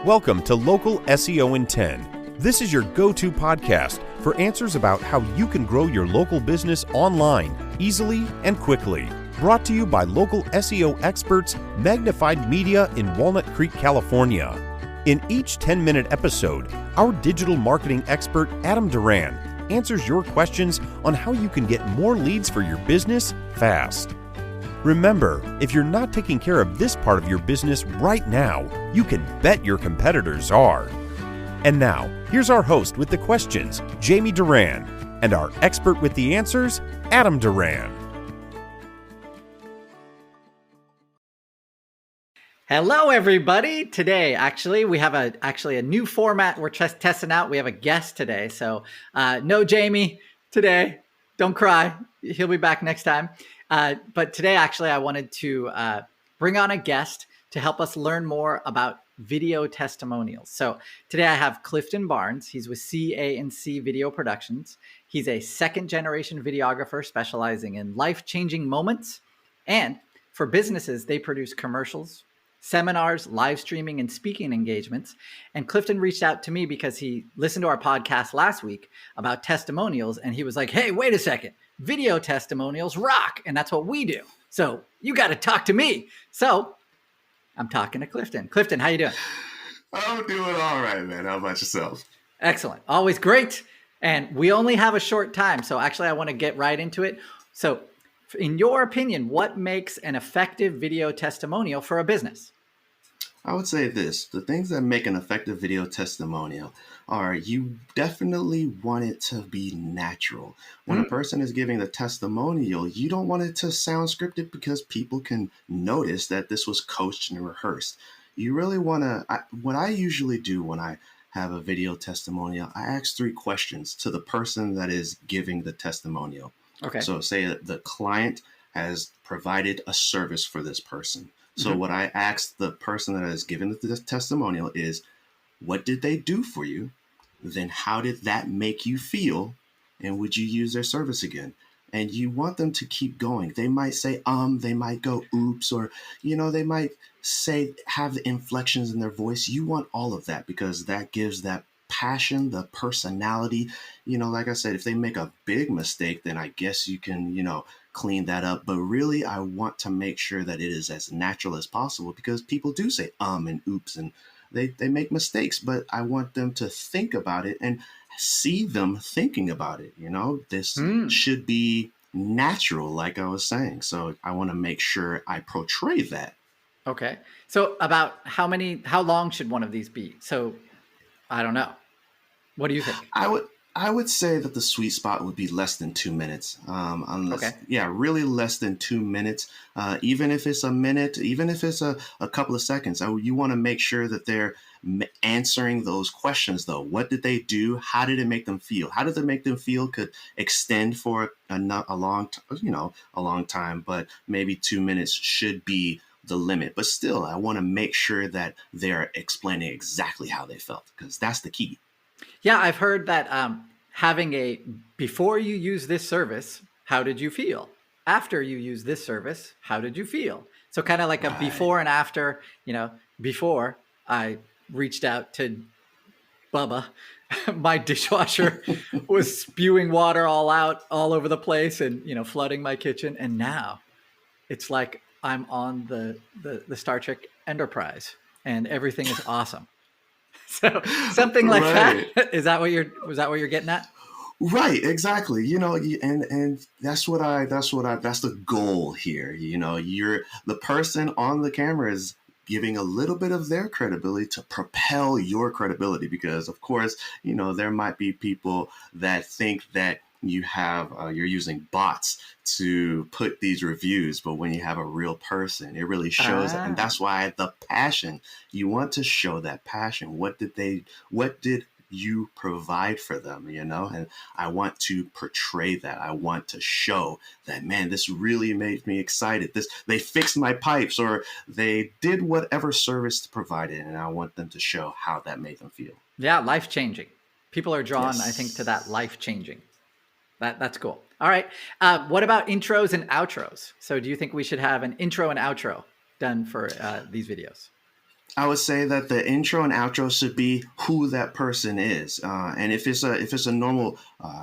Welcome to Local SEO in 10. This is your go-to podcast for answers about how you can grow your local business online easily and quickly. Brought to you by local SEO experts Magnified Media in Walnut Creek, California. In each 10-minute episode, our digital marketing expert Adam Duran answers your questions on how you can get more leads for your business fast. Remember, if you're not taking care of this part of your business right now, you can bet your competitors are. And now, here's our host with the questions, Jamie Duran, and our expert with the answers, Adam Duran. Hello, everybody. Today, we have a new format we're testing out. We have a guest today. So no Jamie today. Don't cry. He'll be back next time. But today, I wanted to bring on a guest to help us learn more about video testimonials. So today I have Clifton Barnes. He's with C&C Video Productions. He's a second-generation videographer specializing in life-changing moments. And for businesses, they produce commercials, seminars, live streaming, and speaking engagements. And Clifton reached out to me because he listened to our podcast last week about testimonials. And he was like, hey, wait a second. Video testimonials rock. And that's what we do. So you got to talk to me. So I'm talking to Clifton. Clifton, how you doing? I'm doing all right, man. How about yourself? Excellent. Always great. And we only have a short time. So I want to get right into it. So in your opinion, what makes an effective video testimonial for a business? I would say this. The things that make an effective video testimonial are you definitely want it to be natural. When a person is giving the testimonial, you don't want it to sound scripted because people can notice that this was coached and rehearsed. You really want to, what I usually do when I have a video testimonial, I ask 3 questions to the person that is giving the testimonial. Okay. So say the client has provided a service for this person. So what I ask the person that is giving the testimonial is, what did they do for you? Then how did that make you feel? And would you use their service again? And you want them to keep going. They might say, they might go, oops, or, they might have the inflections in their voice. You want all of that because that gives that passion, the personality. Like I said, if they make a big mistake, then I guess you can, clean that up. But really, I want to make sure that it is as natural as possible because people do say and oops and they make mistakes, but I want them to think about it and see them thinking about it. This should be natural, like I was saying. So I want to make sure I portray that. Okay. So about how long should one of these be? So I don't know. What do you think? I would say that the sweet spot would be less than 2 minutes. Really less than 2 minutes. Even if it's a minute, even if it's a couple of seconds, you want to make sure that they're answering those questions, though. What did they do? How did it make them feel? How did it make them feel could extend for a long time, but maybe 2 minutes should be the limit. But still, I want to make sure that they're explaining exactly how they felt because that's the key. Yeah, I've heard that having before you use this service, how did you feel? After you use this service, how did you feel? So kind of like a before and after, before I reached out to Bubba, my dishwasher was spewing water all over the place and, flooding my kitchen. And now it's like I'm on the Star Trek Enterprise and everything is awesome. So something like that. Was that what you're getting at? Right, exactly. And that's the goal here. You're the person on the camera is giving a little bit of their credibility to propel your credibility because of course, there might be people that think that you're using bots to put these reviews, but when you have a real person, it really shows it. And that's why the passion, you want to show that passion. What did you provide for them, and I want to portray that. I want to show that, man, this really made me excited. They fixed my pipes or they did whatever service to provide it. And I want them to show how that made them feel. Yeah. Life-changing. People are drawn, yes. I think, to that life-changing. That's cool. All right. What about intros and outros? So do you think we should have an intro and outro done for these videos? I would say that the intro and outro should be who that person is, and if it's a normal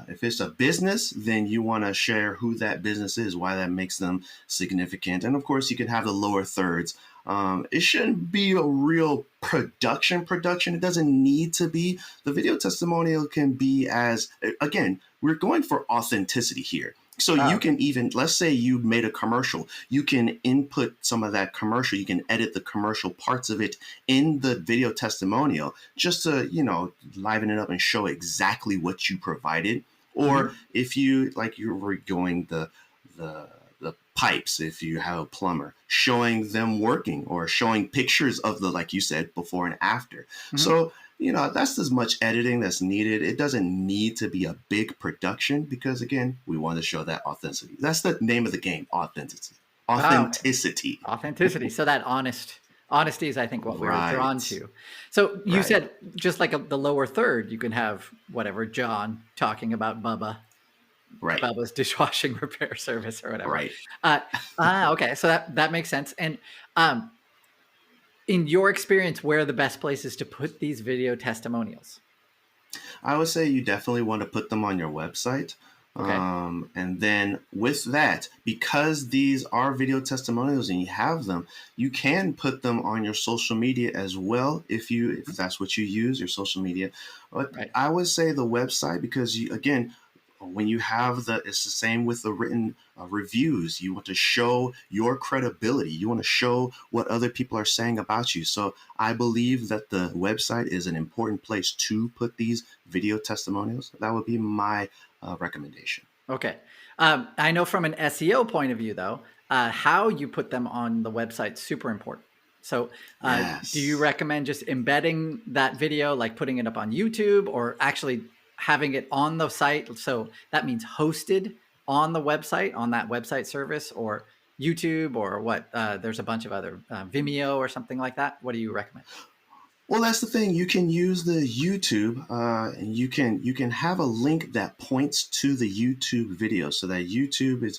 if it's a business, then you want to share who that business is, why that makes them significant, and of course you can have the lower thirds. It shouldn't be a real production. It doesn't need to be. The video testimonial can be as, again, we're going for authenticity here. So you can even, let's say you made a commercial, you can input some of that commercial, you can edit the commercial parts of it in the video testimonial just to, liven it up and show exactly what you provided. Or if you, like you were going the pipes, if you have a plumber, showing them working or showing pictures of the, like you said, before and after. So that's as much editing that's needed. It doesn't need to be a big production because, again, we want to show that authenticity. That's the name of the game, authenticity. Authenticity. Authenticity. So that honesty is, I think, what we're drawn to. So you said just like the lower third, you can have whatever, John talking about Bubba's dishwashing repair service or whatever. Right. Okay. So that makes sense. And in your experience, where are the best places to put these video testimonials? I would say you definitely want to put them on your website. Okay. And then with that, because these are video testimonials and you have them, you can put them on your social media as well if that's what you use, your social media. But I would say the website, because when you have it's the same with the written reviews. You want to show your credibility. You want to show what other people are saying about you. So I believe that the website is an important place to put these video testimonials. That would be my recommendation. Okay. I know from an SEO point of view, though, how you put them on the website is super important. So do you recommend just embedding that video, like putting it up on YouTube, or actually having it on the site? So that means hosted on the website, on that website service, or YouTube, or what? There's a bunch of other Vimeo or something like that. What do you recommend? Well, that's the thing. You can use the YouTube, and you can have a link that points to the YouTube video, so that YouTube is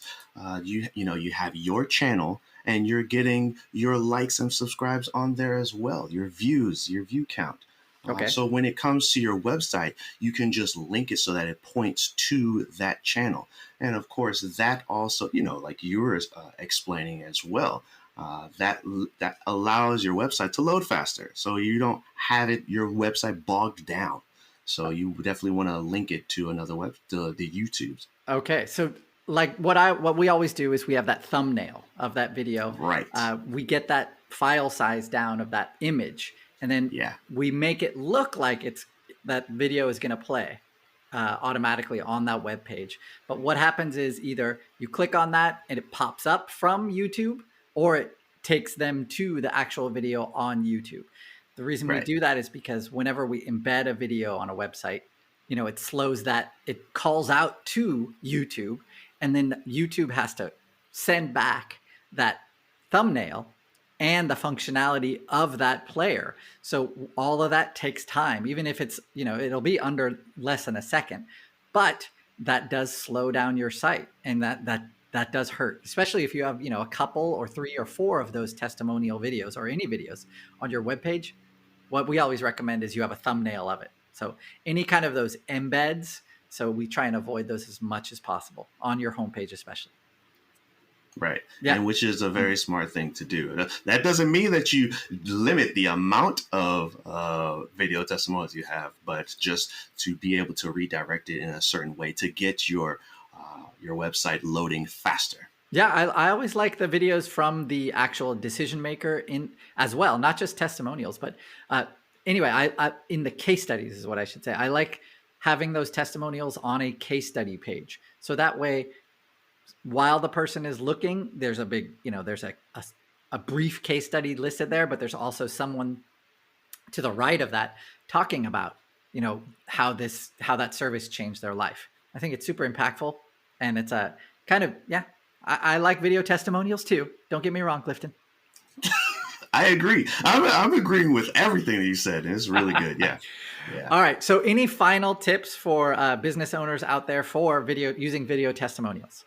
you have your channel and you're getting your likes and subscribes on there as well, your views, your view count. Okay. So when it comes to your website, you can just link it so that it points to that channel. And of course, that also, like you were explaining as well, that allows your website to load faster. So you don't have your website bogged down. So you definitely want to link it to another the YouTubes. Okay. So like what we always do is we have that thumbnail of that video. Right. We get that file size down of that image. And then we make it look like that video is going to play automatically on that web page. But what happens is either you click on that and it pops up from YouTube, or it takes them to the actual video on YouTube. The reason we do that is because whenever we embed a video on a website, it slows that, it calls out to YouTube, and then YouTube has to send back that thumbnail and the functionality of that player. So all of that takes time, even if it's, it'll be under less than a second, but that does slow down your site. And that does hurt, especially if you have, a couple or 3 or 4 of those testimonial videos or any videos on your webpage. What we always recommend is you have a thumbnail of it. So any kind of those embeds. So we try and avoid those as much as possible on your homepage, especially. Right. Yeah. And which is a very smart thing to do. That doesn't mean that you limit the amount of video testimonials you have, but just to be able to redirect it in a certain way to get your website loading faster. Yeah, I always like the videos from the actual decision maker in as well, not just testimonials. But anyway, I in the case studies is what I should say. I like having those testimonials on a case study page. So that way, while the person is looking, there's a big, there's a brief case study listed there, but there's also someone to the right of that talking about, how that service changed their life. I think it's super impactful, and it's a kind of, I like video testimonials too. Don't get me wrong, Clifton. I agree. I'm agreeing with everything that you said. And it's really good. Yeah. All right. So any final tips for business owners out there for using video testimonials?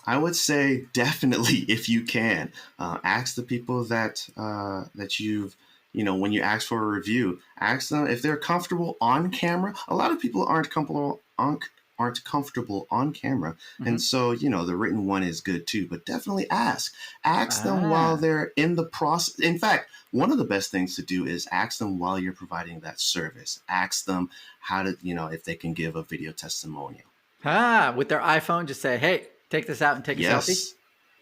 I would say definitely, if you can, ask the people that you've, when you ask for a review, ask them if they're comfortable on camera. A lot of people aren't comfortable on camera, and so the written one is good too. But definitely ask them while they're in the process. In fact, one of the best things to do is ask them while you're providing that service. Ask them how to, if they can give a video testimonial. With their iPhone, just say, hey, take this out and take a selfie.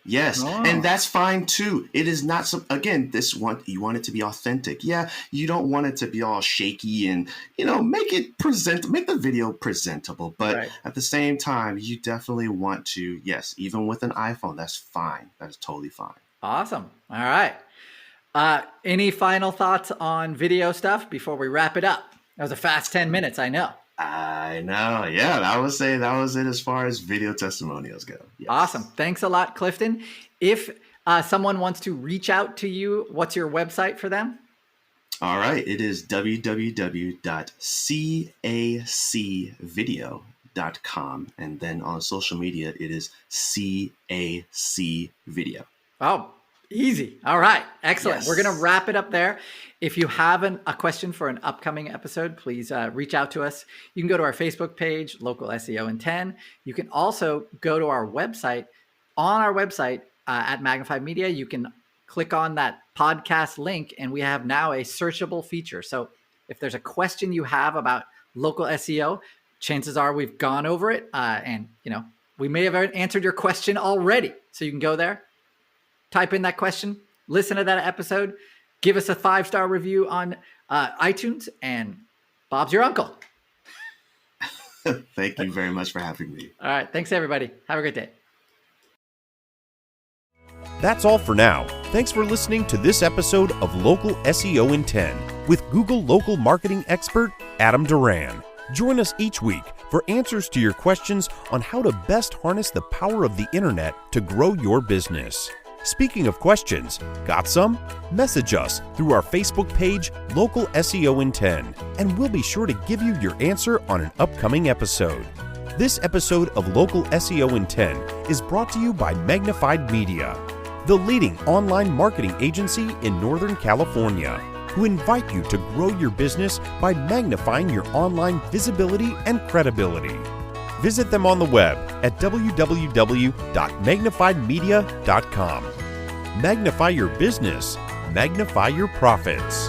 Yes. And that's fine too. It is not again, you want it to be authentic. Yeah. You don't want it to be all shaky and, make the video presentable. But at the same time, you definitely want to, yes, even with an iPhone, that's fine. That is totally fine. Awesome. All right. Any final thoughts on video stuff before we wrap it up? That was a fast 10 minutes. I know. Yeah, I would say that was it as far as video testimonials go. Yes. Awesome. Thanks a lot, Clifton. If someone wants to reach out to you, what's your website for them? All right. It is www.cacvideo.com. And then on social media, it is CAC Video. Oh, easy. All right. Excellent. Yes. We're going to wrap it up there. If you have a question for an upcoming episode, please reach out to us. You can go to our Facebook page, Local SEO in 10. You can also go to our website. On our website at Magnified Media, you can click on that podcast link, and we have now a searchable feature. So if there's a question you have about local SEO, chances are we've gone over it, and we may have answered your question already. So you can go there, type in that question, listen to that episode, give us a 5-star review on iTunes, and Bob's your uncle. Thank you very much for having me. All right. Thanks, everybody. Have a great day. That's all for now. Thanks for listening to this episode of Local SEO in 10 with Google local marketing expert Adam Duran. Join us each week for answers to your questions on how to best harness the power of the internet to grow your business. Speaking of questions, got some? Message us through our Facebook page, Local SEO in 10, and we'll be sure to give you your answer on an upcoming episode. This episode of Local SEO in 10 is brought to you by Magnified Media, the leading online marketing agency in Northern California, who invite you to grow your business by magnifying your online visibility and credibility. Visit them on the web at www.magnifiedmedia.com. Magnify your business, magnify your profits.